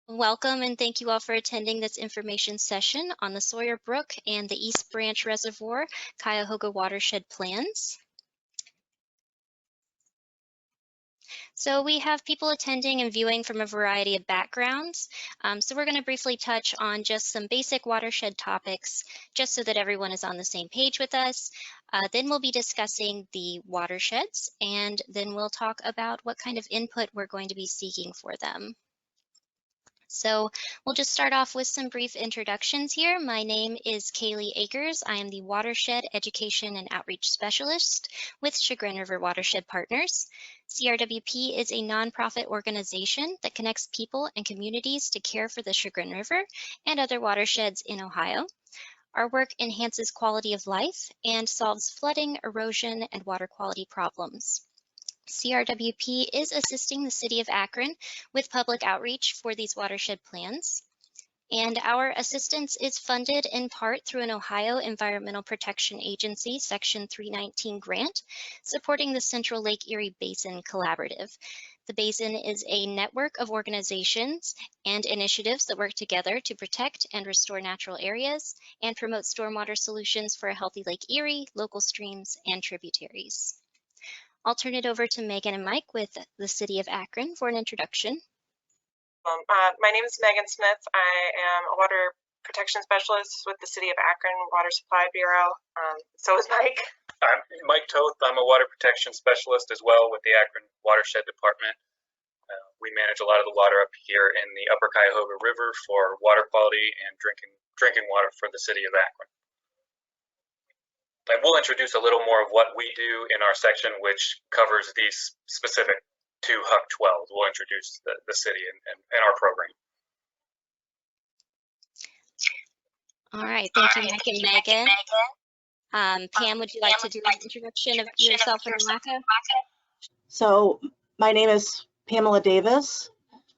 Welcome and thank you all for attending this information session on the Sawyer Brook and the East Branch Reservoir Cuyahoga Watershed plans. So we have people attending and viewing from a variety of backgrounds. So we're going to briefly touch on just some basic watershed topics, just so that everyone is on the same page with us. Then we'll be discussing the watersheds, and then we'll talk about what kind of input we're going to be seeking for them. So we'll just start off with some brief introductions here. My name is Kaylee Akers. I am the Watershed Education and Outreach Specialist with Chagrin River Watershed Partners. CRWP is a nonprofit organization that connects people and communities to care for the Chagrin River and other watersheds in Ohio. Our work enhances quality of life and solves flooding, erosion, and water quality problems. CRWP is assisting the City of Akron with public outreach for these watershed plans. And our assistance is funded in part through an Ohio Environmental Protection Agency Section 319 grant, supporting the Central Lake Erie Basin Collaborative. The Basin is a network of organizations and initiatives that work together to protect and restore natural areas and promote stormwater solutions for a healthy Lake Erie, local streams, and tributaries. I'll turn it over to Megan and Mike with the City of Akron for an introduction. My name is Megan Smith. I am a water protection specialist with the City of Akron Water Supply Bureau. So is Mike. I'm Mike Toth. I'm a water protection specialist as well with the Akron Watershed Department. We manage a lot of the water up here in the upper Cuyahoga River for water quality and drinking water for the City of Akron. I will introduce a little more of what we do in our section, which covers these specific to HUC 12. We'll introduce the city and our program. All right, thank you, Mike and Megan. Pam, would you like to do an introduction of yourself and NOACA? So my name is Pamela Davis.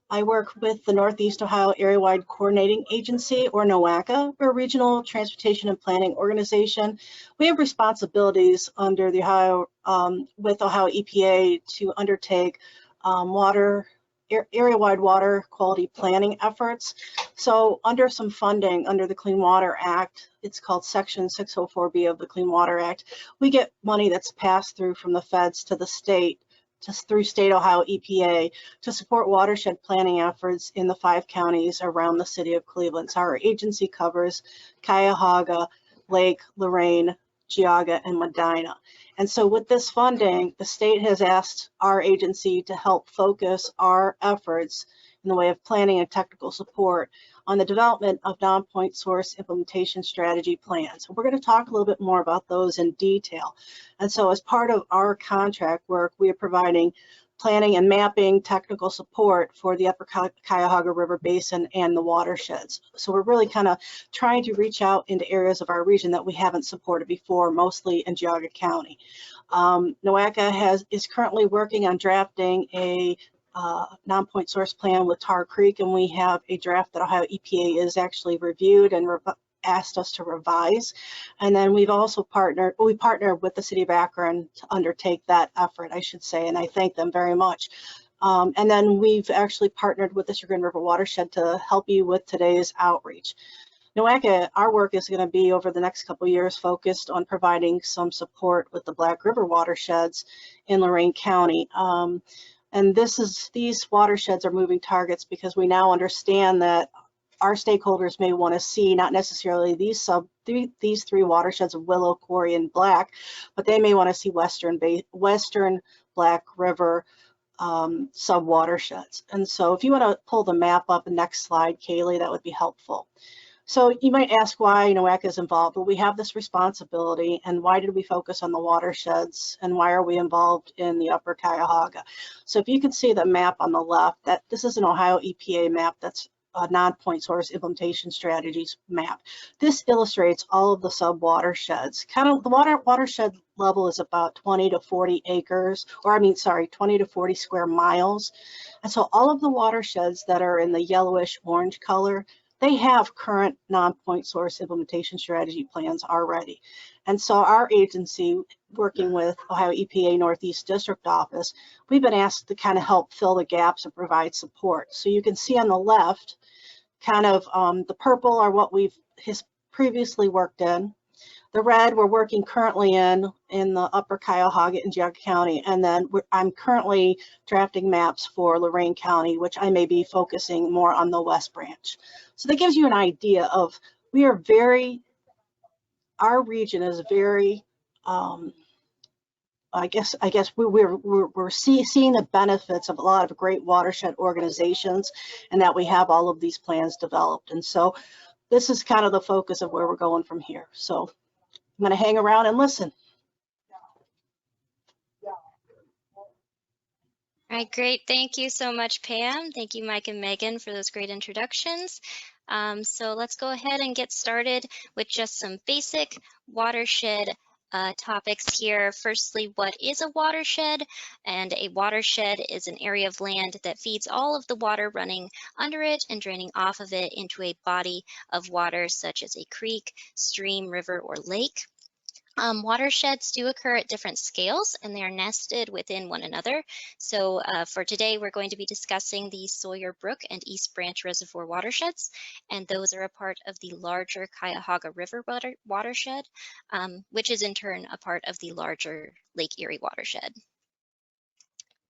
I work with the Northeast Ohio Areawide Coordinating Agency, or NOACA. We're a regional transportation and planning organization. We have responsibilities under the Ohio, with Ohio EPA to undertake area-wide water quality planning efforts. So under some funding under the Clean Water Act, it's called Section 604B of the Clean Water Act, we get money that's passed through from the feds to the state, through state Ohio EPA, to support watershed planning efforts in the 5 counties around the city of Cleveland. So our agency covers Cuyahoga, Lake, Lorraine, Geauga, and Medina. And so with this funding, the state has asked our agency to help focus our efforts in the way of planning and technical support on the development of non-point source implementation strategy plans. We're going to talk a little bit more about those in detail. And so as part of our contract work, we are providing planning and mapping technical support for the upper Cuyahoga River Basin and the watersheds. So we're really kind of trying to reach out into areas of our region that we haven't supported before, mostly in Geauga County. NOACA is currently working on drafting a non-point source plan with Tar Creek, and we have a draft that Ohio EPA is actually reviewed and asked us to revise. And then we've also partnered with the City of Akron to undertake that effort, I should say, and I thank them very much. And then we've actually partnered with the Chagrin River Watershed to help you with today's outreach. NOACA, our work is going to be over the next couple of years focused on providing some support with the Black River watersheds in Lorain County. And these watersheds are moving targets because we now understand that our stakeholders may want to see not necessarily these 3 watersheds of Willow, Quarry, and Black, but they may want to see Western Black River sub watersheds. And so if you want to pull the map up, the next slide, Kaylee, that would be helpful. So you might ask why NOACA is involved. Well, we have this responsibility, and why did we focus on the watersheds, and why are we involved in the upper Cuyahoga? So if you can see the map on the left, that this is an Ohio EPA map that's a non-point source implementation strategies map. This illustrates all of the sub watersheds. Kind of the watershed level is about 20 to 40 acres, or I mean, sorry, 20 to 40 square miles. And so all of the watersheds that are in the yellowish orange color, they have current non-point source implementation strategy plans already. And so our agency, working with Ohio EPA Northeast District Office, we've been asked to kind of help fill the gaps and provide support. So you can see on the left, kind of the purple are what we've previously worked in. The red we're working currently in the upper Cuyahoga and Geauga County, and then I'm currently drafting maps for Lorain County, which I may be focusing more on the West Branch. So that gives you an idea of our region is very, I guess we're seeing the benefits of a lot of great watershed organizations, and that we have all of these plans developed. And so this is kind of the focus of where we're going from here. So I'm going to hang around and listen. All right, great. Thank you so much, Pam. Thank you, Mike and Megan, for those great introductions. So let's go ahead and get started with just some basic watershed topics here. Firstly, what is a watershed? And a watershed is an area of land that feeds all of the water running under it and draining off of it into a body of water, such as a creek, stream, river, or lake. Watersheds do occur at different scales, and they are nested within one another. So for today, we're going to be discussing the Sawyer Brook and East Branch Reservoir watersheds, and those are a part of the larger Cuyahoga River watershed, which is in turn a part of the larger Lake Erie watershed.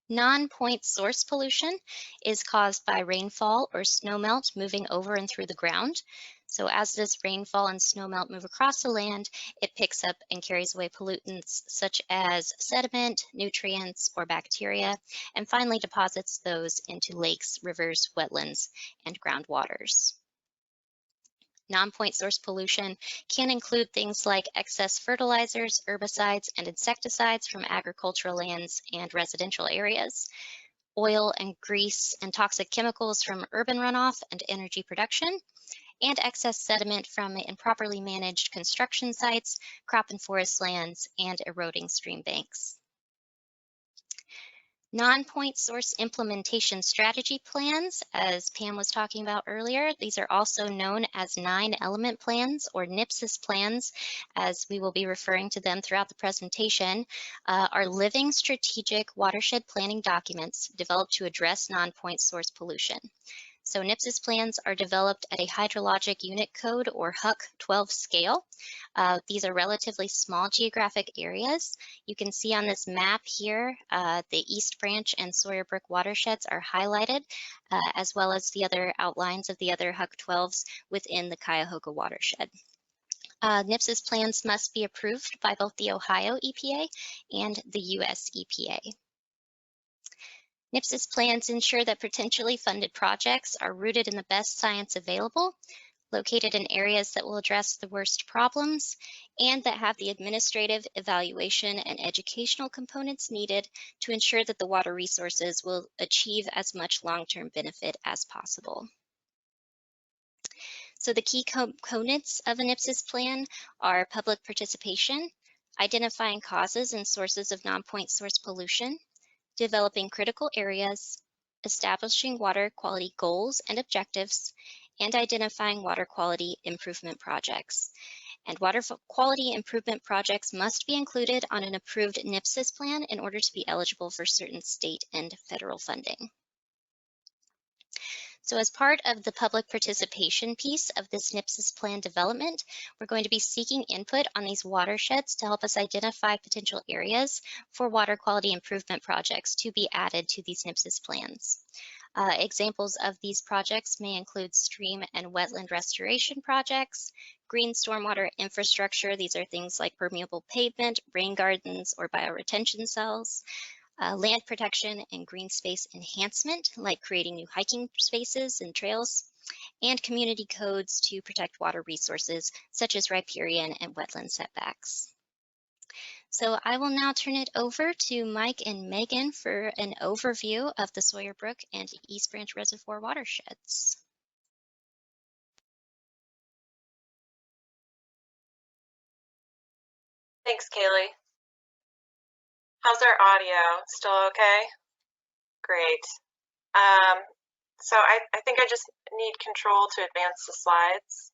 Non-point source pollution is caused by rainfall or snowmelt moving over and through the ground. So as this rainfall and snowmelt move across the land, it picks up and carries away pollutants such as sediment, nutrients, or bacteria, and finally deposits those into lakes, rivers, wetlands, and groundwaters. Non-point source pollution can include things like excess fertilizers, herbicides, and insecticides from agricultural lands and residential areas, oil and grease and toxic chemicals from urban runoff and energy production, and excess sediment from improperly managed construction sites, crop and forest lands, and eroding stream banks. Non-point source implementation strategy plans, as Pam was talking about earlier, these are also known as 9-element plans or NPSIS plans, as we will be referring to them throughout the presentation, are living strategic watershed planning documents developed to address non-point source pollution. So NPSIS plans are developed at a hydrologic unit code or HUC 12 scale. These are relatively small geographic areas. You can see on this map here, the East Branch and Sawyer Brook watersheds are highlighted, as well as the other outlines of the other HUC 12s within the Cuyahoga watershed. NPSIS plans must be approved by both the Ohio EPA and the US EPA. NPSIS plans ensure that potentially funded projects are rooted in the best science available, located in areas that will address the worst problems, and that have the administrative, evaluation, and educational components needed to ensure that the water resources will achieve as much long-term benefit as possible. So the key components of an NPSIS plan are public participation, identifying causes and sources of non-point source pollution, developing critical areas, establishing water quality goals and objectives, and identifying water quality improvement projects. And water quality improvement projects must be included on an approved NPSIS plan in order to be eligible for certain state and federal funding. So as part of the public participation piece of this NPSIS plan development, we're going to be seeking input on these watersheds to help us identify potential areas for water quality improvement projects to be added to these NPSIS plans. Examples of these projects may include stream and wetland restoration projects, green stormwater infrastructure. These are things like permeable pavement, rain gardens, or bioretention cells. Land protection and green space enhancement, like creating new hiking spaces and trails, and community codes to protect water resources, such as riparian and wetland setbacks. So I will now turn it over to Mike and Megan for an overview of the Sawyer Brook and East Branch Reservoir watersheds. Thanks, Kaylee. How's our audio? Still okay? Great. So I think I just need control to advance the slides.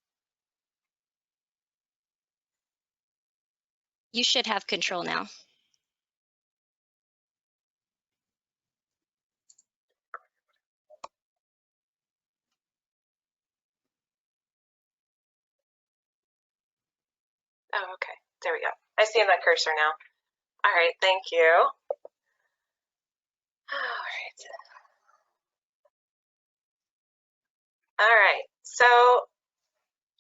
You should have control now. Oh, okay. There we go. I see that cursor now. All right, thank you. All right. All right. So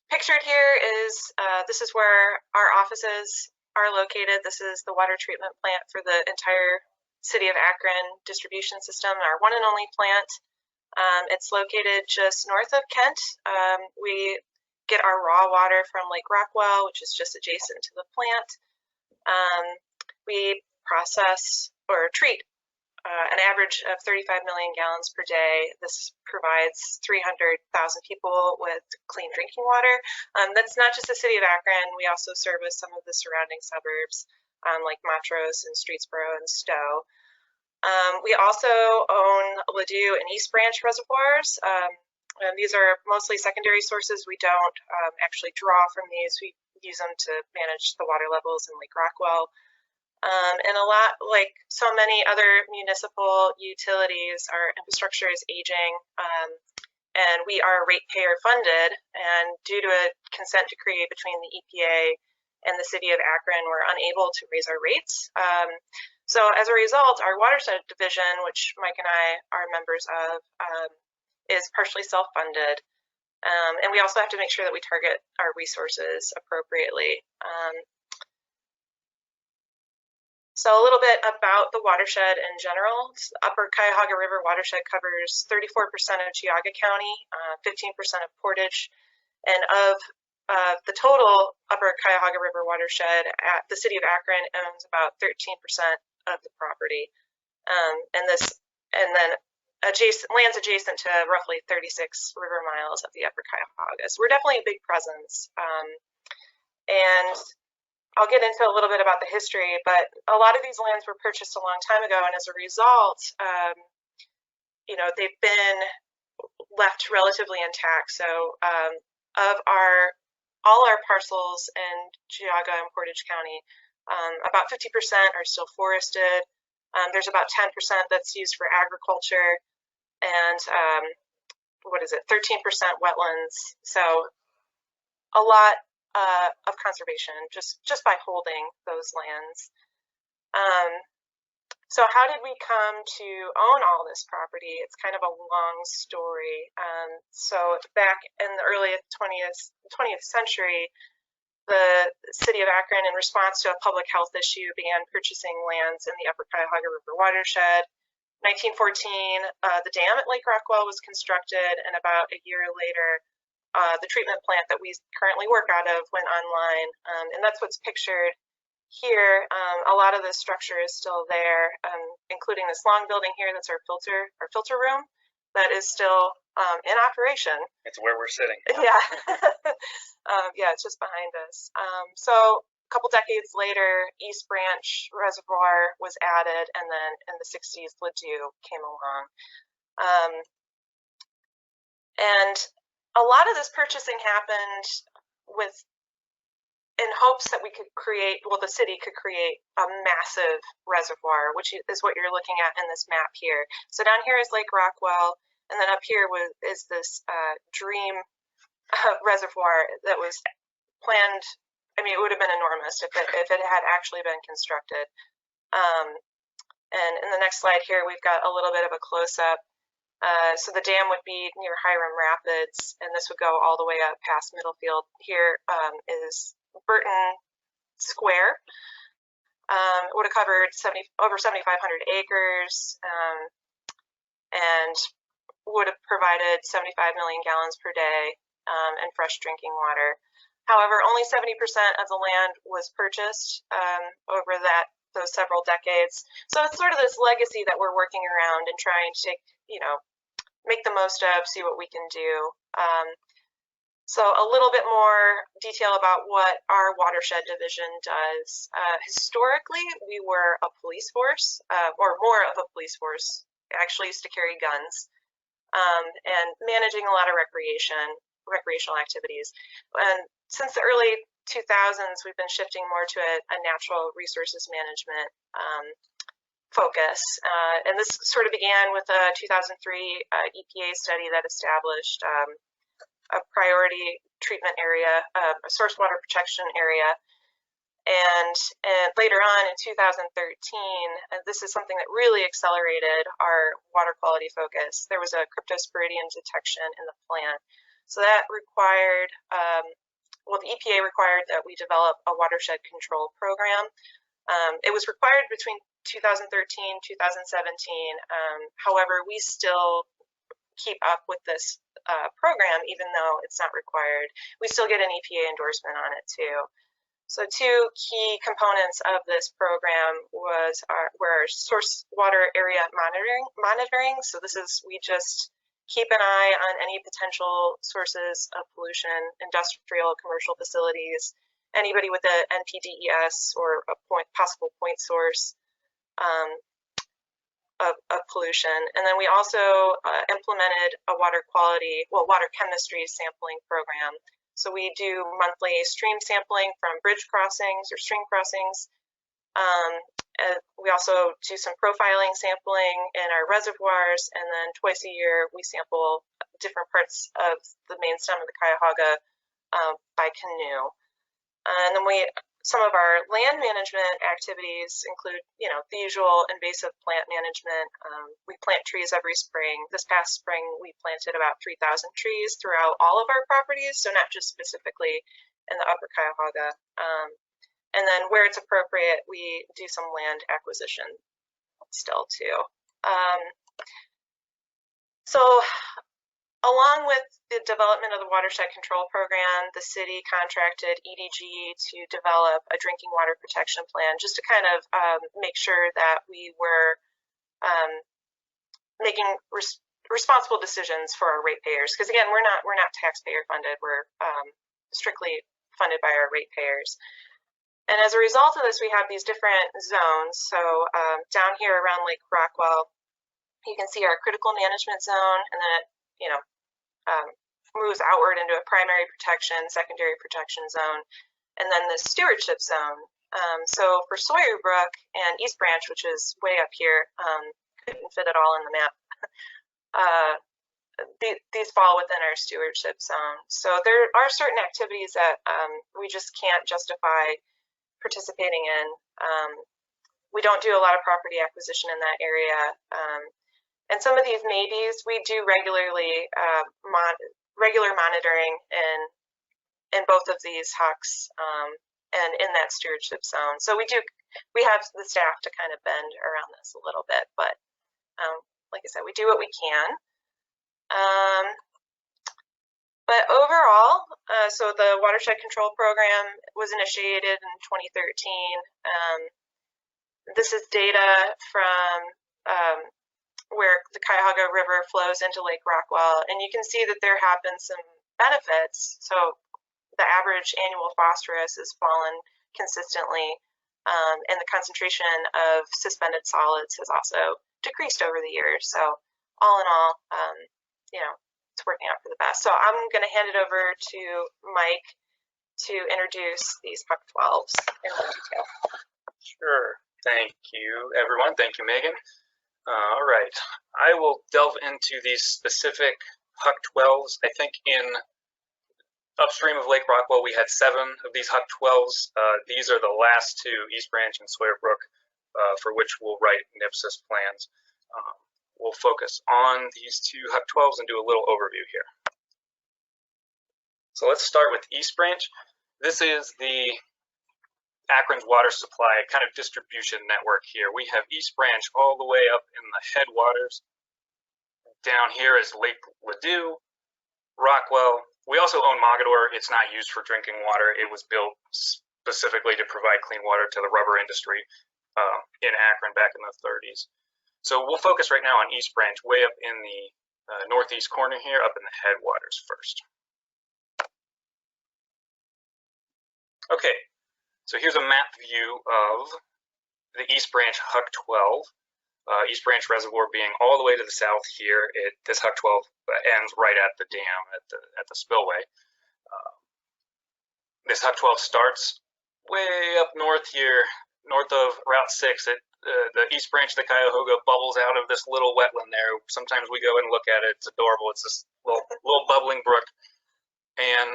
pictured here is this is where our offices are located. This is the water treatment plant for the entire City of Akron distribution system, our one and only plant. It's located just north of Kent. We get our raw water from Lake Rockwell, which is just adjacent to the plant. We process or treat an average of 35 million gallons per day. This provides 300,000 people with clean drinking water. That's not just the City of Akron. We also service some of the surrounding suburbs like Montrose and Streetsboro and Stowe. We also own Ladue and East Branch reservoirs. And these are mostly secondary sources. We don't actually draw from these. We use them to manage the water levels in Lake Rockwell. And a lot, like so many other municipal utilities, our infrastructure is aging, and we are ratepayer funded. And due to a consent decree between the EPA and the City of Akron, we're unable to raise our rates. So as a result, our watershed division, which Mike and I are members of, is partially self-funded. And we also have to make sure that we target our resources appropriately. So a little bit about the watershed in general. The Upper Cuyahoga River Watershed covers 34% of Geauga County, 15% of Portage, and of the total Upper Cuyahoga River Watershed, the City of Akron owns about 13% of the property, and then lands adjacent to roughly 36 river miles of the Upper Cuyahoga. So we're definitely a big presence, and I'll get into a little bit about the history, but a lot of these lands were purchased a long time ago, and as a result, you know, they've been left relatively intact. So of all our parcels in Geauga and Portage County, about 50% are still forested. There's about 10% that's used for agriculture, and 13% wetlands. So a lot of conservation just by holding those lands. So how did we come to own all this property? It's kind of a long story. So back in the early 20th century, the City of Akron, in response to a public health issue, began purchasing lands in the Upper Cuyahoga River Watershed. 1914, the dam at Lake Rockwell was constructed, and about a year later, the treatment plant that we currently work out of went online, and that's what's pictured here. A lot of the structure is still there, including this long building here that's our filter room that is still in operation. It's where we're sitting. Yeah, yeah, it's just behind us. So a couple decades later, East Branch Reservoir was added, and then in the 60s, Ladue came along. And a lot of this purchasing happened in hopes that we could create, well, the city could create a massive reservoir, which is what you're looking at in this map here. So down here is Lake Rockwell, and then up here is this dream reservoir that was planned. I mean, it would have been enormous if it had actually been constructed. And in the next slide here, we've got a little bit of a close-up. So the dam would be near Hiram Rapids, and this would go all the way up past Middlefield. Here is Burton Square. It would have covered over 7,500 acres, and would have provided 75 million gallons per day and fresh drinking water. However, only 70% of the land was purchased over those several decades. So it's sort of this legacy that we're working around and trying to take, make the most of, see what we can do. So a little bit more detail about what our watershed division does. Historically, we were a police force, or more of a police force. We actually used to carry guns. and managing a lot of recreational activities. And since the early 2000s, we've been shifting more to a natural resources management focus. And this sort of began with a 2003 EPA study that established a priority treatment area, a source water protection area. And later on in 2013, this is something that really accelerated our water quality focus. There was a cryptosporidium detection in the plant. So that required, well, the EPA required that we develop a watershed control program. It was required between 2013, 2017. However, we still keep up with this program, even though it's not required. We still get an EPA endorsement on it too. So two key components of this program were our source water area monitoring. So this is, we just keep an eye on any potential sources of pollution, industrial, commercial facilities, anybody with a NPDES or a possible point source of pollution. And then we also implemented a water chemistry sampling program. So we do monthly stream sampling from bridge crossings or stream crossings. And we also do some profiling sampling in our reservoirs, and then twice a year we sample different parts of the main stem of the Cuyahoga by canoe. And then some of our land management activities include, the usual invasive plant management. We plant trees every spring. This past spring, we planted about 3,000 trees throughout all of our properties, so not just specifically in the Upper Cuyahoga. And then where it's appropriate, we do some land acquisition still too. So along with the development of the watershed control program, the city contracted EDG to develop a drinking water protection plan, just to kind of make sure that we were making responsible decisions for our ratepayers. Because again, we're not taxpayer funded; we're strictly funded by our ratepayers. And as a result of this, we have these different zones. So down here around Lake Rockwell, you can see our critical management zone, and then it, moves outward into a primary protection, secondary protection zone, and then the stewardship zone. So for Sawyer Brook and East Branch, which is way up here, couldn't fit it all in the map. These fall within our stewardship zone. So there are certain activities that we just can't justify participating in. We don't do a lot of property acquisition in that area. And some of these maybes, we do regular monitoring in both of these hucks and in that stewardship zone. So we have the staff to kind of bend around this a little bit, but like I said, we do what we can. But overall, so the watershed control program was initiated in 2013. This is data from where the Cuyahoga River flows into Lake Rockwell, and you can see that there have been some benefits. So the average annual phosphorus has fallen consistently, and the concentration of suspended solids has also decreased over the years. So all in all, it's working out for the best. So I'm going to hand it over to Mike to introduce these Huck 12s in more detail. Sure. Thank you, everyone. Thank you, Megan. All right. I will delve into these specific Huck 12s. I think in upstream of Lake Rockwell, we had 7 of these Huck 12s. These are the last 2, East Branch and Sawyer Brook, for which we'll write NPSIS plans. We'll focus on these 2 Huck 12s and do a little overview here. So let's start with East Branch. This is the Akron's water supply kind of distribution network here. We have East Branch all the way up in the headwaters. Down here is Lake Ladue, Rockwell. We also own Mogador. It's not used for drinking water. It was built specifically to provide clean water to the rubber industry in Akron back in the 30s. So we'll focus right now on East Branch, way up in the northeast corner here, up in the headwaters first. Okay, so here's a map view of the East Branch Huck 12. East Branch Reservoir being all the way to the south here. This Huck 12 ends right at the dam, at the spillway. This Huck 12 starts way up north here, north of Route 6. The East Branch of the Cuyahoga bubbles out of this little wetland there. Sometimes we go and look at it. It's adorable. It's this little bubbling brook. And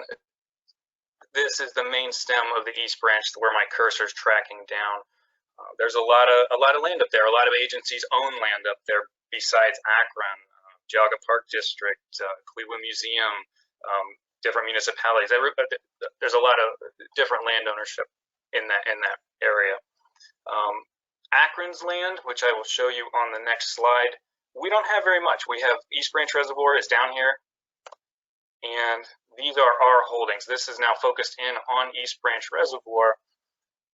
this is the main stem of the East Branch where my cursor's tracking down. There's a lot of land up there. A lot of agencies own land up there besides Akron, Geauga Park District, Cleveland Museum, different municipalities. There's a lot of different land ownership in that area. Akron's land, which I will show you on the next slide, we don't have very much. We have East Branch Reservoir is down here, and these are our holdings. This is now focused in on East Branch Reservoir,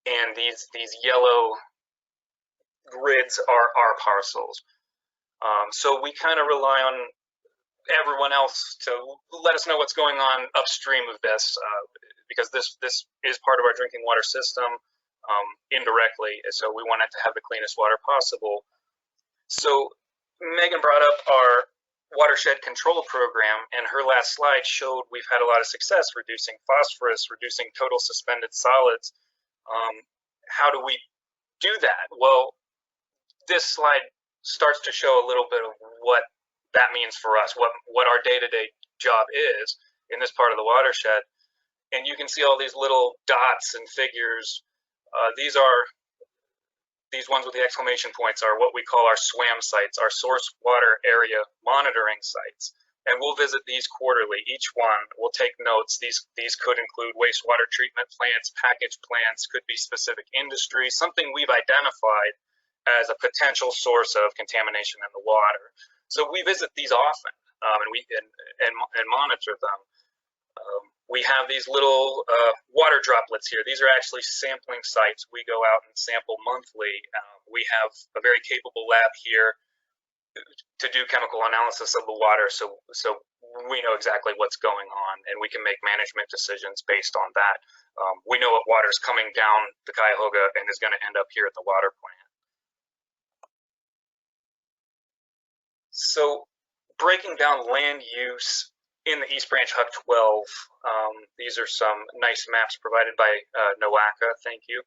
and these yellow grids are our parcels. So we kind of rely on everyone else to let us know what's going on upstream of this, because this is part of our drinking water system indirectly, so we want it to have the cleanest water possible. So Megan brought up our watershed control program, and her last slide showed we've had a lot of success reducing phosphorus, reducing total suspended solids. How do we do that? Well, this slide starts to show a little bit of what that means for us, what our day-to-day job is in this part of the watershed. And you can see all these little dots and figures. These ones with the exclamation points are what we call our SWAM sites, our source water area monitoring sites. And we'll visit these quarterly. Each one will take notes. These could include wastewater treatment plants, package plants, could be specific industries, something we've identified as a potential source of contamination in the water. So we visit these often, and monitor them. We have these little water droplets here. These are actually sampling sites. We go out and sample monthly. We have a very capable lab here to do chemical analysis of the water, so we know exactly what's going on, and we can make management decisions based on that. We know what water is coming down the Cuyahoga and is going to end up here at the water plant. So breaking down land use in the East Branch Huck 12, these are some nice maps provided by NOACA, thank you.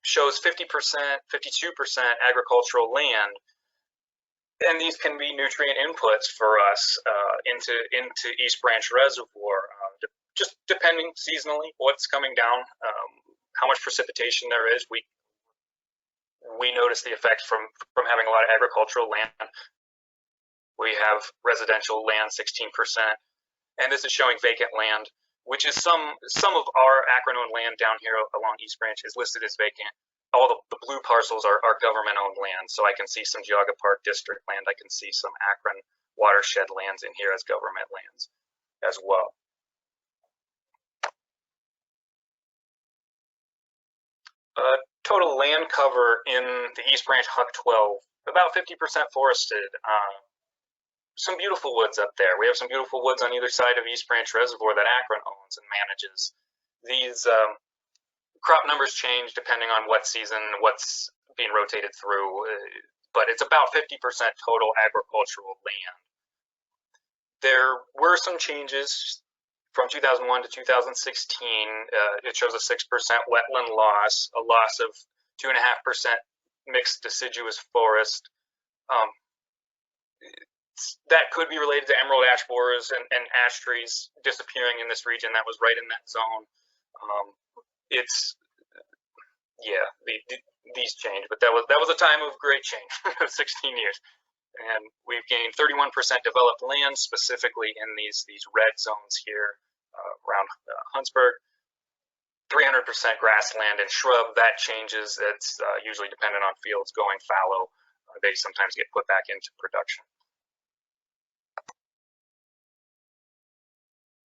Shows 50%, 52% agricultural land. And these can be nutrient inputs for us into East Branch Reservoir, just depending seasonally what's coming down, how much precipitation there is. We notice the effect from having a lot of agricultural land. We have residential land, 16%, and this is showing vacant land, which is some of our Akron-owned land down here along East Branch is listed as vacant. All the blue parcels are government-owned land, so I can see some Geauga Park District land. I can see some Akron watershed lands in here as government lands as well. Total land cover in the East Branch Huck 12, about 50% forested. Some beautiful woods up there. We have some beautiful woods on either side of East Branch Reservoir that Akron owns and manages. These crop numbers change depending on what season, what's being rotated through, but it's about 50% total agricultural land. There were some changes from 2001 to 2016. It shows a 6% wetland loss, a loss of 2.5% mixed deciduous forest. That could be related to emerald ash borers and ash trees disappearing in this region. That was right in that zone. These change, but that was a time of great change, 16 years. And we've gained 31% developed land, specifically in these red zones here around Huntsburg. 300% grassland and shrub. That changes. It's usually dependent on fields going fallow. They sometimes get put back into production.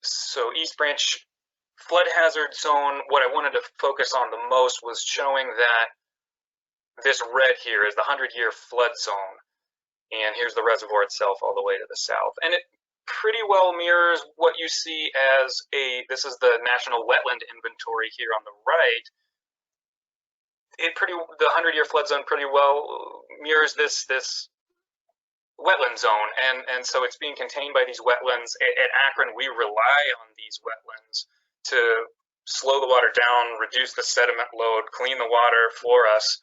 So East Branch flood hazard zone, what I wanted to focus on the most was showing that this red here is the 100-year flood zone. And here's the reservoir itself all the way to the south. And it pretty well mirrors what you see as this is the National Wetland Inventory here on the right. the 100-year flood zone pretty well mirrors this wetland zone, and so it's being contained by these wetlands. At Akron, we rely on these wetlands to slow the water down, reduce the sediment load, clean the water for us.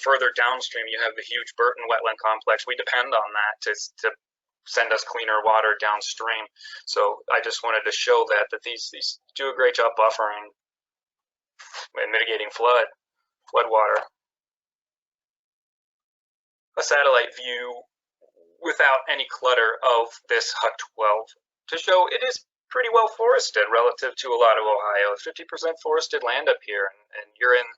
Further downstream, you have the huge Burton wetland complex. We depend on that to send us cleaner water downstream. So I just wanted to show that these do a great job buffering and mitigating flood water. A satellite view without any clutter of this Hut 12 to show it is pretty well forested relative to a lot of Ohio. 50% forested land up here, and you're in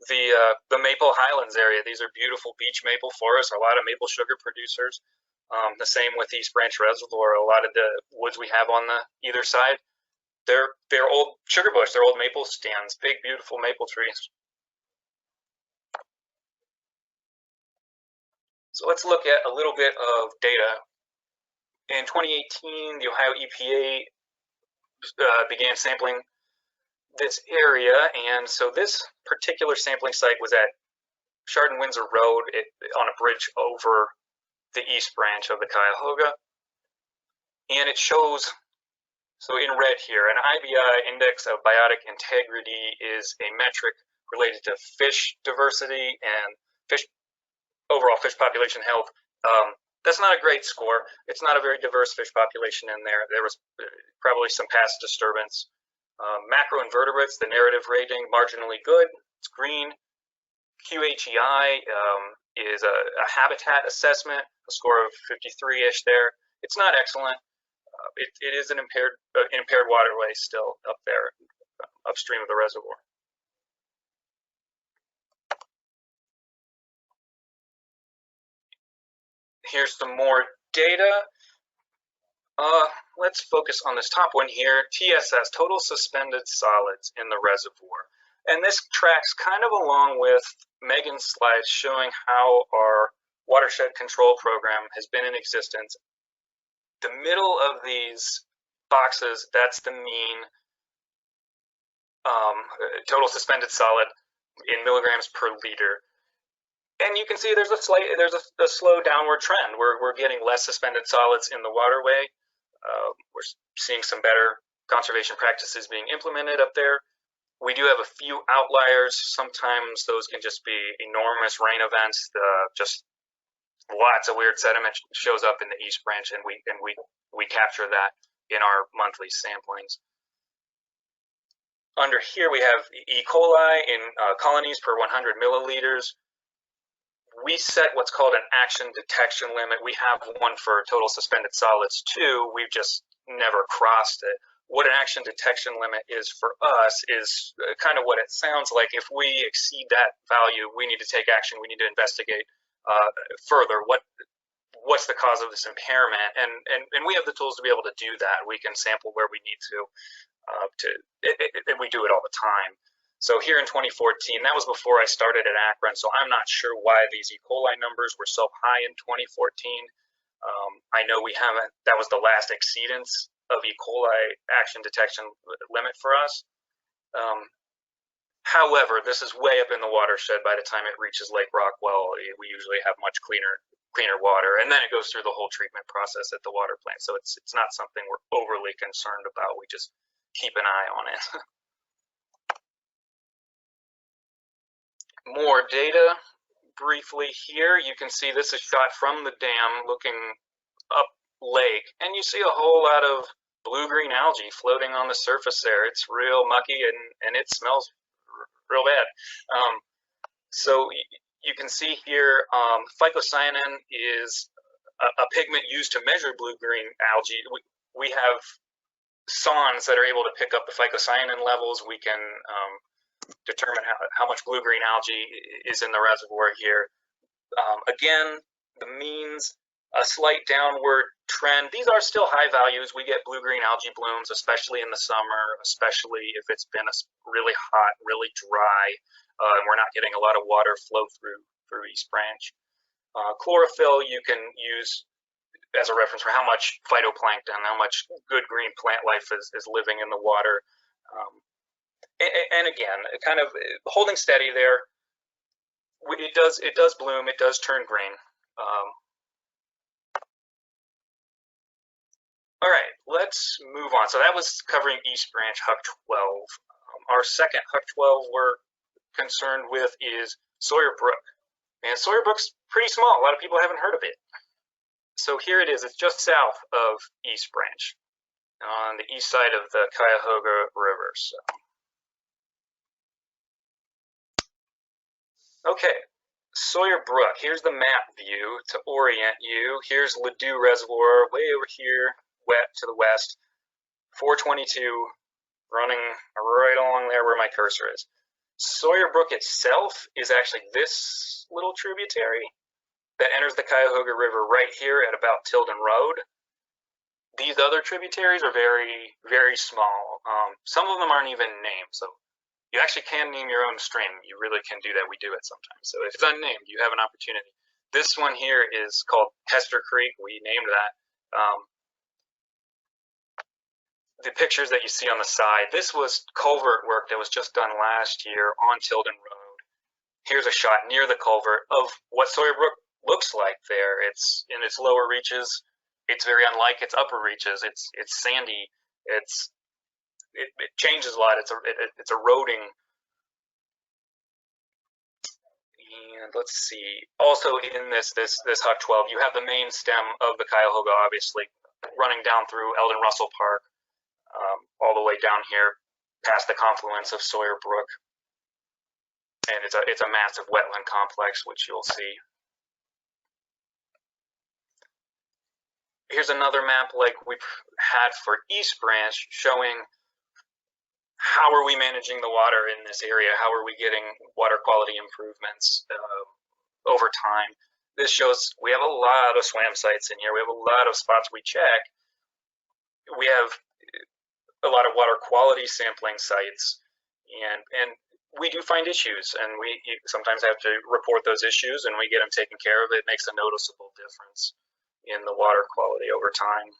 the Maple Highlands area. These are beautiful beech maple forests, a lot of maple sugar producers. The same with East Branch Reservoir. A lot of the woods we have on the either side, they're old sugar bush, they're old maple stands, big beautiful maple trees. So let's look at a little bit of data. In 2018, the Ohio EPA began sampling this area, and so this particular sampling site was at Chardon-Windsor Road on a bridge over the East Branch of the Cuyahoga, and it shows, so in red here, an IBI, Index of Biotic Integrity, is a metric related to fish diversity and overall fish population health. That's not a great score. It's not a very diverse fish population in there. There was probably some past disturbance. Macroinvertebrates, the narrative rating, marginally good. It's green. QHEI is a habitat assessment, a score of 53-ish there. It's not excellent. It is an impaired waterway still up there, upstream of the reservoir. Here's some more data. Let's focus on this top one here, TSS, total suspended solids in the reservoir. And this tracks kind of along with Megan's slides showing how our watershed control program has been in existence. The middle of these boxes, that's the mean total suspended solid in milligrams per liter. And you can see there's a slow downward trend. We're getting less suspended solids in the waterway. We're seeing some better conservation practices being implemented up there. We do have a few outliers. Sometimes those can just be enormous rain events. Just lots of weird sediment shows up in the East Branch, and we capture that in our monthly samplings. Under here we have E. coli in colonies per 100 milliliters. We set what's called an action detection limit. We have one for total suspended solids too. We've just never crossed it. What an action detection limit is for us is kind of what it sounds like. If we exceed that value, we need to take action. We need to investigate further. What's the cause of this impairment? And we have the tools to be able to do that. We can sample where we need to and we do it all the time. So here in 2014, that was before I started at Akron, so I'm not sure why these E. coli numbers were so high in 2014. I know that was the last exceedance of E. coli action detection limit for us. However, this is way up in the watershed. By the time it reaches Lake Rockwell, we usually have much cleaner water, and then it goes through the whole treatment process at the water plant. So it's not something we're overly concerned about. We just keep an eye on it. More data briefly here. You can see this is shot from the dam looking up lake, and you see a whole lot of blue-green algae floating on the surface there. It's real mucky and it smells real bad. So you can see here phycocyanin is a pigment used to measure blue-green algae. We have sondes that are able to pick up the phycocyanin levels. We can determine how much blue-green algae is in the reservoir here. Again, the means, a slight downward trend. These are still high values. We get blue-green algae blooms, especially in the summer, especially if it's been really hot, really dry, and we're not getting a lot of water flow through East Branch. Chlorophyll you can use as a reference for how much phytoplankton, how much good green plant life is living in the water. And again, kind of holding steady there. it does bloom, it does turn green. All right, let's move on. So that was covering East Branch Huck 12. Our second Huck 12 we're concerned with is Sawyer Brook. And Sawyer Brook's pretty small. A lot of people haven't heard of it. So here it is. It's just south of East Branch on the east side of the Cuyahoga River. So. Okay, Sawyer Brook. Here's the map view to orient you. Here's Ladue Reservoir way over here, wet to the west. 422 running right along there where my cursor is. Sawyer Brook itself is actually this little tributary that enters the Cuyahoga River right here at about Tilden Road. These other tributaries are very, very small. Some of them aren't even named, so you actually can name your own stream. You really can do that. We do it sometimes. So if it's unnamed, you have an opportunity. This one here is called Hester Creek. We named that. The pictures that you see on the side, this was culvert work that was just done last year on Tilden Road. Here's a shot near the culvert of what Sawyer Brook looks like there. It's in its lower reaches. It's very unlike its upper reaches. It's sandy. It changes a lot. It's eroding. And let's see. Also in this Huck 12, you have the main stem of the Cuyahoga, obviously, running down through Eldon Russell Park. All the way down here past the confluence of Sawyer Brook, and it's a massive wetland complex, which you'll see. Here's another map like we've had for East Branch, showing how are we managing the water in this area, how are we getting water quality improvements over time. This shows we have a lot of SWAM sites in here. We have a lot of spots we check. We have a lot of water quality sampling sites, and we do find issues, and we sometimes have to report those issues, and we get them taken care of. It makes a noticeable difference in the water quality over time.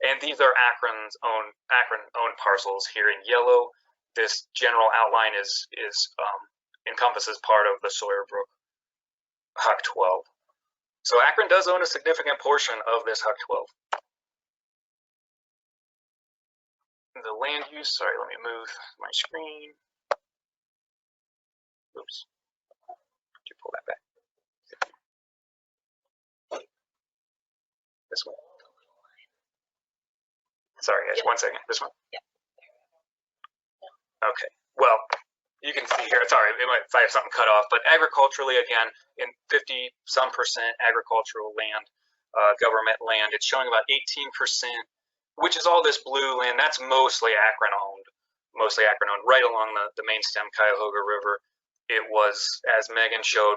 And these are Akron owned parcels here in yellow. This general outline encompasses part of the Sawyer Brook Huck 12. So Akron does own a significant portion of this Huck 12. The land use, sorry, let me move my screen. Oops, could you pull that back? This one. Sorry guys, 1 second, this one? Okay, well, you can see here, sorry, it might, if I have something cut off, but agriculturally, again, in 50-some% agricultural land, government land, it's showing about 18%, which is all this blue land. That's mostly Akron owned, right along the main stem Cuyahoga River. It was, as Megan showed,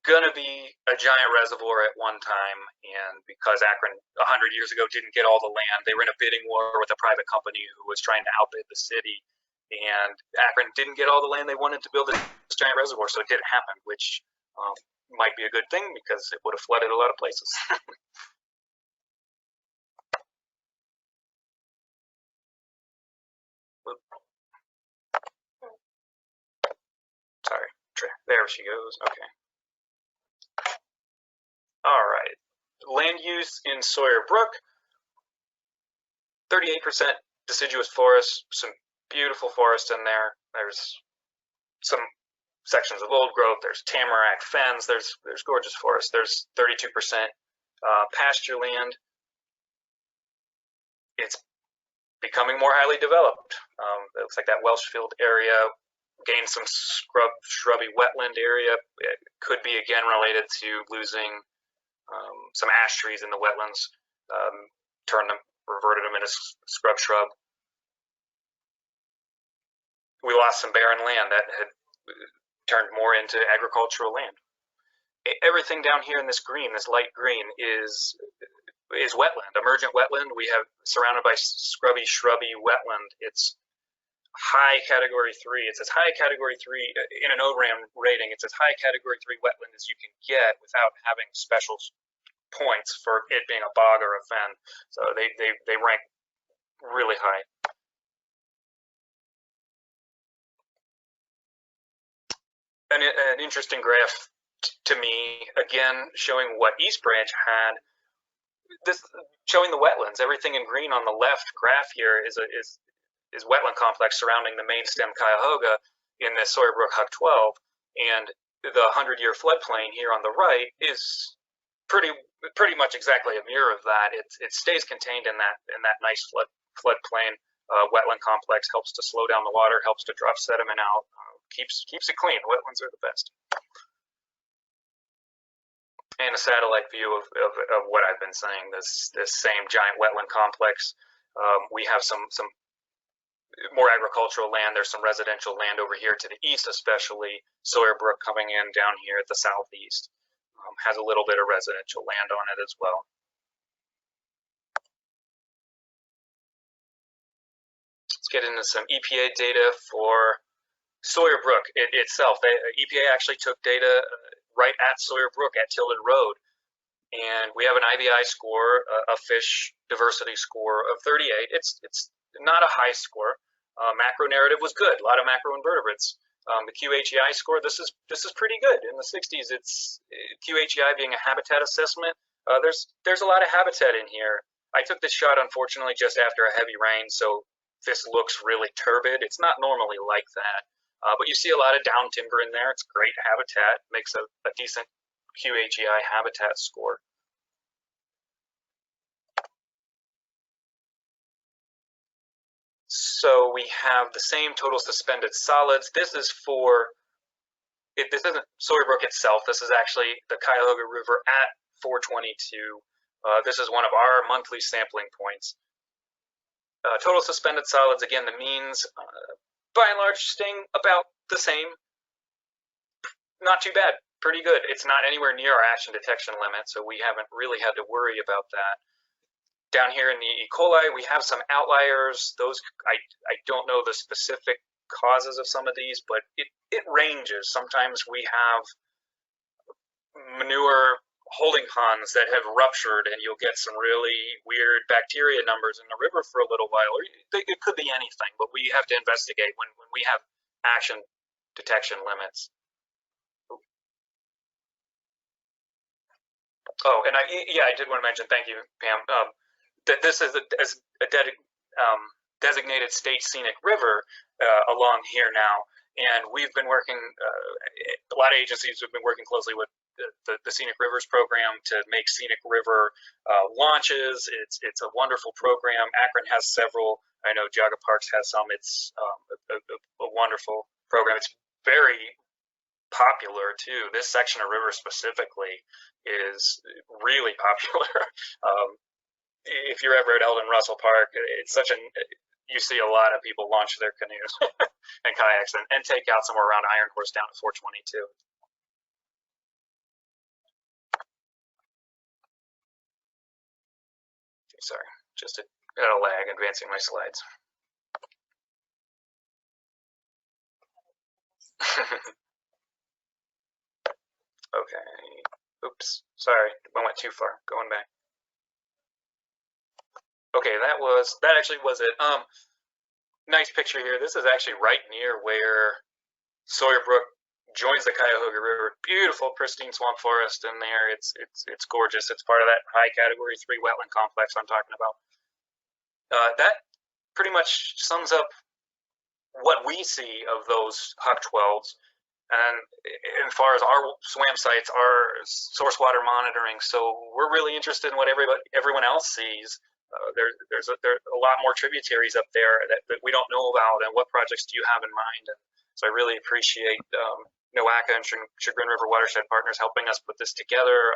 gonna be a giant reservoir at one time, and because Akron 100 years ago didn't get all the land, they were in a bidding war with a private company who was trying to outbid the city, and Akron didn't get all the land they wanted to build this giant reservoir, so it didn't happen, which might be a good thing because it would have flooded a lot of places. Sorry, there she goes. Okay. All right. Land use in Sawyer Brook, 38% deciduous forest, some beautiful forest in there. There's some sections of old growth. There's tamarack fens. There's gorgeous forest. There's 32% pasture land. It's becoming more highly developed. It looks like that Welshfield area gained some shrubby wetland area. It could be again related to losing some ash trees in the wetlands, reverted them into scrub shrub. We lost some barren land that had turned more into agricultural land. Everything down here in this green, this light green, is wetland, emergent wetland. We have surrounded by scrubby, shrubby wetland. It's high category 3. It's as high category 3 in an ORAM rating. It's as high category 3 wetland as you can get without having special points for it being a bog or a fen. So they rank really high. an interesting graph to me, again, showing what East Branch had. This showing the wetlands. Everything in green on the left graph here is wetland complex surrounding the main stem Cuyahoga in the Sawyer Brook Huck 12, and the 100-year floodplain here on the right is pretty much exactly a mirror of that. It stays contained in that nice floodplain. Wetland complex helps to slow down the water, helps to drop sediment out, keeps it clean. Wetlands are the best. And a satellite view of what I've been saying. This same giant wetland complex. We have some more agricultural land. There's some residential land over here to the east, especially Sawyer Brook coming in down here at the southeast. Has a little bit of residential land on it as well. Let's get into some EPA data for Sawyer Brook itself. EPA actually took data right at Sawyer Brook at Tilden Road, and we have an IBI score, a fish diversity score of 38. It's not a high score. Macro narrative was good. A lot of macro invertebrates. The QHEI score, this is pretty good. In the 60s, it's QHEI being a habitat assessment. There's a lot of habitat in here. I took this shot, unfortunately, just after a heavy rain, so this looks really turbid. It's not normally like that, but you see a lot of down timber in there. It's great habitat, makes a decent QHEI habitat score. So we have the same total suspended solids. This isn't Sawyer Brook itself. This is actually the Cuyahoga River at 422. This is one of our monthly sampling points. Total suspended solids, again, the means, by and large, staying about the same. Not too bad, pretty good. It's not anywhere near our action detection limit, so we haven't really had to worry about that. Down here in the E. coli, we have some outliers. Those I don't know the specific causes of some of these, but it ranges. Sometimes we have manure holding ponds that have ruptured, and you'll get some really weird bacteria numbers in the river for a little while. Or it could be anything, but we have to investigate when we have action detection limits. Oh, and I did want to mention, thank you, Pam, that this is a designated state scenic river along here now, and we've been working, a lot of agencies have been working closely with the Scenic Rivers program to make scenic river launches. It's a wonderful program. Akron has several. I know Geauga Parks has some. It's a wonderful program. It's very popular too. This section of river specifically is really popular. If you're ever at Eldon Russell Park, it's you see a lot of people launch their canoes and kayaks and take out somewhere around Iron Horse down to 422. Okay, sorry, just a lag advancing my slides. Okay, oops, sorry, I went too far, going back. Okay, that actually was it. Nice picture here. This is actually right near where Sawyer Brook joins the Cuyahoga River. Beautiful, pristine swamp forest in there. It's gorgeous. It's part of that high category 3 wetland complex I'm talking about. That pretty much sums up what we see of those Huck 12s. And as far as our SWAM sites, our source water monitoring, so we're really interested in what everyone else sees. There's a lot more tributaries up there that we don't know about, and what projects do you have in mind? And so I really appreciate NOACA and Chagrin River Watershed Partners helping us put this together,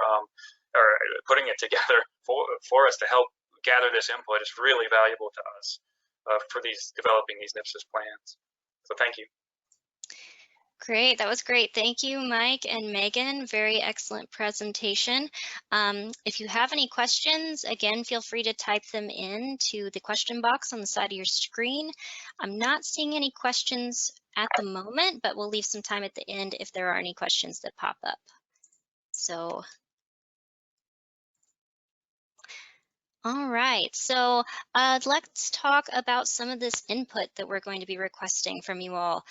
or putting it together for us to help gather this input. It's really valuable to us for developing these NPSIS plans. So thank you. Great, that was great. Thank you, Mike and Megan. Very excellent presentation. If you have any questions, again, feel free to type them into the question box on the side of your screen. I'm not seeing any questions at the moment, but we'll leave some time at the end if there are any questions that pop up. So All right, so let's talk about some of this input that we're going to be requesting from you all.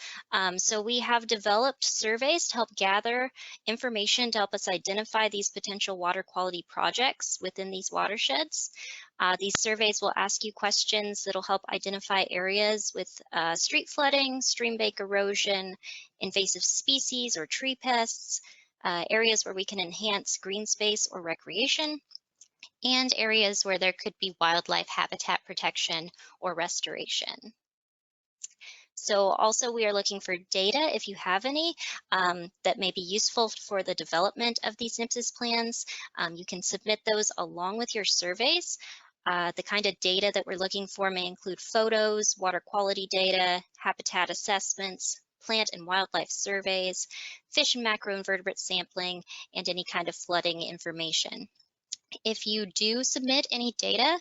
So we have developed surveys to help gather information to help us identify these potential water quality projects within these watersheds. These surveys will ask you questions that'll help identify areas with street flooding, stream bank erosion, invasive species or tree pests, areas where we can enhance green space or recreation, and areas where there could be wildlife habitat protection or restoration. So also we are looking for data, if you have any, that may be useful for the development of these NPSIS plans. You can submit those along with your surveys. The kind of data that we're looking for may include photos, water quality data, habitat assessments, plant and wildlife surveys, fish and macroinvertebrate sampling, and any kind of flooding information. If you do submit any data,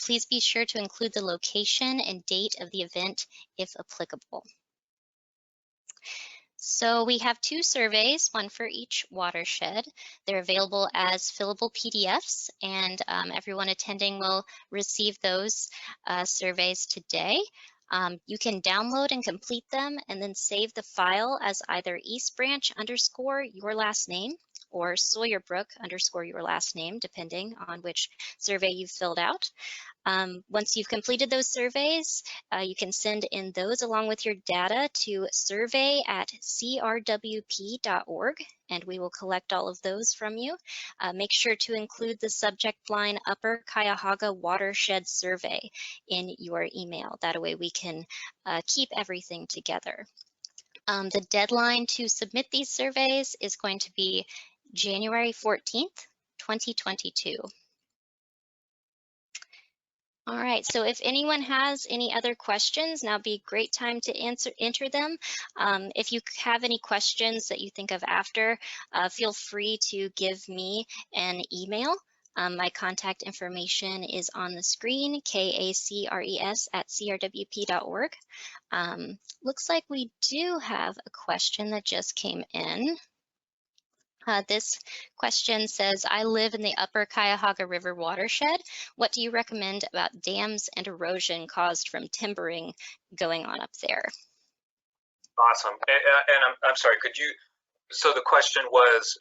please be sure to include the location and date of the event if applicable. So we have 2 surveys, one for each watershed. They're available as fillable PDFs, and everyone attending will receive those surveys today. You can download and complete them and then save the file as either East Branch _ your last name or Sawyer Brook _ your last name, depending on which survey you've filled out. Once you've completed those surveys, you can send in those along with your data to survey@crwp.org, and we will collect all of those from you. Make sure to include the subject line Upper Cuyahoga Watershed Survey in your email. That way we can keep everything together. The deadline to submit these surveys is going to be January 14th, 2022. All right, so if anyone has any other questions, now would be a great time to enter them. If you have any questions that you think of after, feel free to give me an email. My contact information is on the screen, kacres@crwp.org. Looks like we do have a question that just came in. This question says, I live in the Upper Cuyahoga River Watershed. What do you recommend about dams and erosion caused from timbering going on up there? Awesome. And I'm sorry, could you, so the question was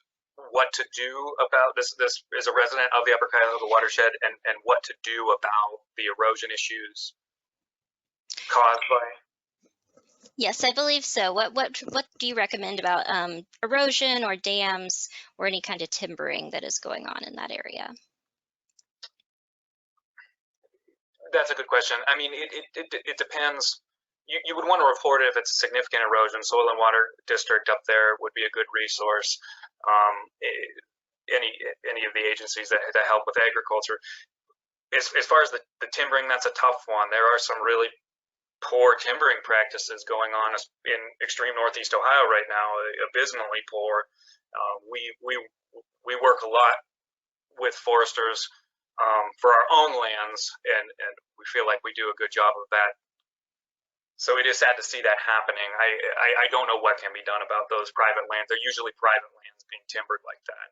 what to do about this is a resident of the Upper Cuyahoga Watershed, and what to do about the erosion issues caused by? Yes, I believe so. What do you recommend about erosion or dams or any kind of timbering that is going on in that area? That's a good question. I mean, it depends. You would want to report it if it's significant erosion. Soil and Water District up there would be a good resource. Any of the agencies that help with agriculture. As far as the timbering, that's a tough one. There are some really poor timbering practices going on in extreme Northeast Ohio right now, abysmally poor. We work a lot with foresters for our own lands, and we feel like we do a good job of that. So it is sad to see that happening. I don't know what can be done about those private lands. They're usually private lands being timbered like that.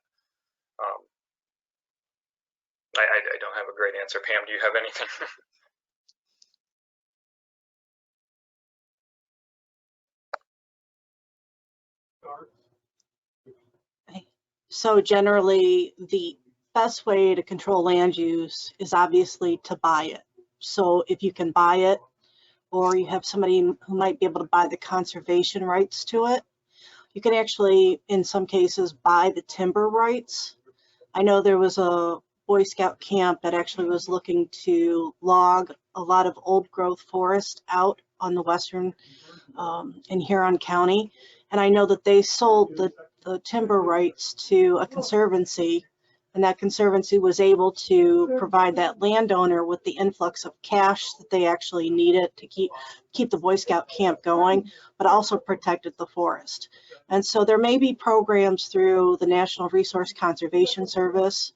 I don't have a great answer. Pam, do you have anything? So generally, the best way to control land use is obviously to buy it. So if you can buy it, or you have somebody who might be able to buy the conservation rights to it, you can actually, in some cases, buy the timber rights. I know there was a Boy Scout camp that actually was looking to log a lot of old growth forest out on the western in Huron County. And I know that they sold the timber rights to a conservancy, and that conservancy was able to provide that landowner with the influx of cash that they actually needed to keep the Boy Scout camp going, but also protected the forest. And so there may be programs through the National Resource Conservation Service.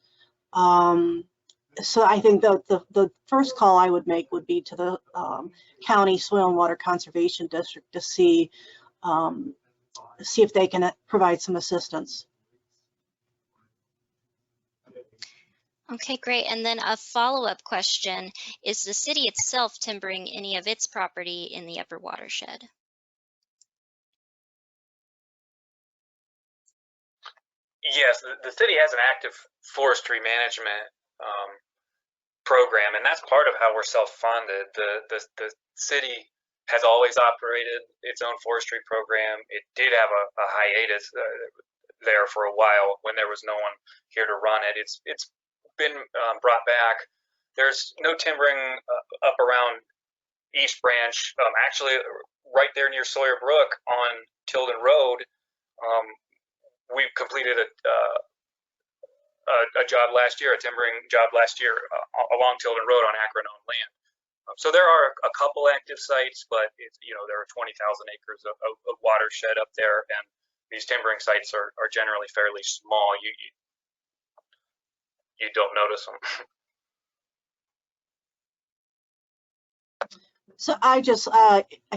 So I think the first call I would make would be to the County Soil and Water Conservation District to see if they can provide some assistance. Okay, great. And then a follow-up question, is the city itself timbering any of its property in the upper watershed? Yes, the city has an active forestry management program, and that's part of how we're self-funded. The city has always operated its own forestry program. It did have a hiatus there for a while when there was no one here to run it. It's been brought back. There's no timbering up around East Branch. Actually, right there near Sawyer Brook on Tilden Road, we've completed a job last year, a timbering job last year along Tilden Road on Akron-owned land. So there are a couple active sites, but there are 20,000 acres of watershed up there, and these timbering sites are generally fairly small. You don't notice them. So I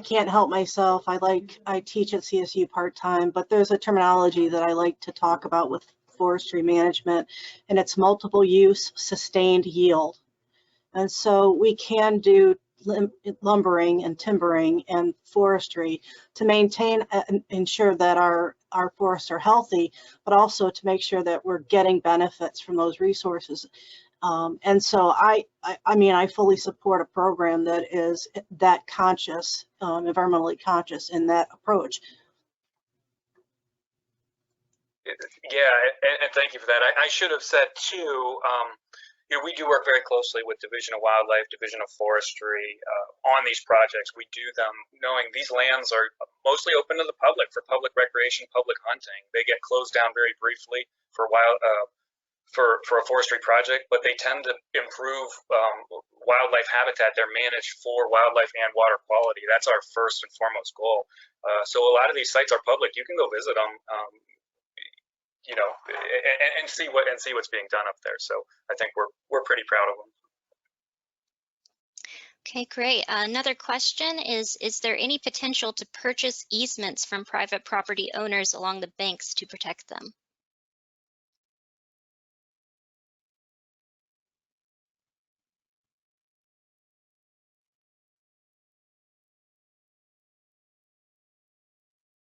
can't help myself. I teach at CSU part-time, but there's a terminology that I like to talk about with forestry management, and it's multiple use sustained yield. And so we can do lumbering and timbering and forestry to maintain and ensure that our forests are healthy, but also to make sure that we're getting benefits from those resources. And so I mean, I fully support a program that is that conscious, environmentally conscious in that approach. Yeah, and thank you for that. I should have said too, we do work very closely with Division of Wildlife, Division of Forestry on these projects. We do them knowing these lands are mostly open to the public for public recreation, public hunting. They get closed down very briefly for for a forestry project, but they tend to improve wildlife habitat. They're managed for wildlife and water quality. That's our first and foremost goal. So a lot of these sites are public. You can go visit them. And see what's being done up there. So I think we're pretty proud of them. Okay, great. Another question is there any potential to purchase easements from private property owners along the banks to protect them?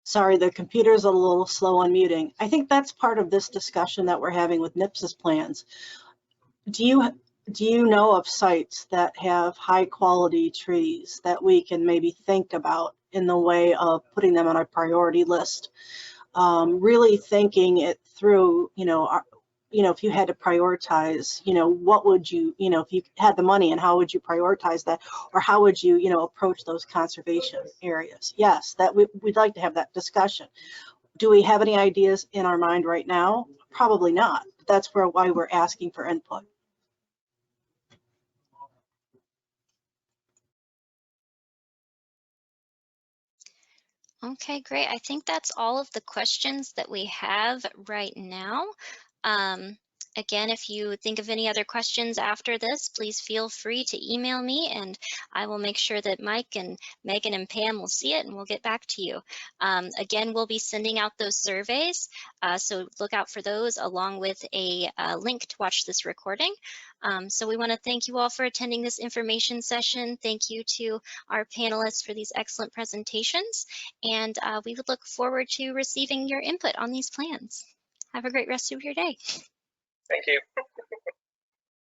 Sorry, the computer's a little slow on muting. I think that's part of this discussion that we're having with NPSIS plans. Do you know of sites that have high quality trees that we can maybe think about in the way of putting them on our priority list? Really thinking it through, if you had to prioritize, what would you, if you had the money, and how would you prioritize that, or how would you, approach those conservation areas? Yes, that we'd like to have that discussion. Do we have any ideas in our mind right now? Probably not. That's why we're asking for input. Okay, great. I think that's all of the questions that we have right now. Again, if you think of any other questions after this, please feel free to email me, and I will make sure that Mike and Megan and Pam will see it, and we'll get back to you. Again, we'll be sending out those surveys, so look out for those along with a link to watch this recording. So we want to thank you all for attending this information session. Thank you to our panelists for these excellent presentations, and we would look forward to receiving your input on these plans. Have a great rest of your day. Thank you.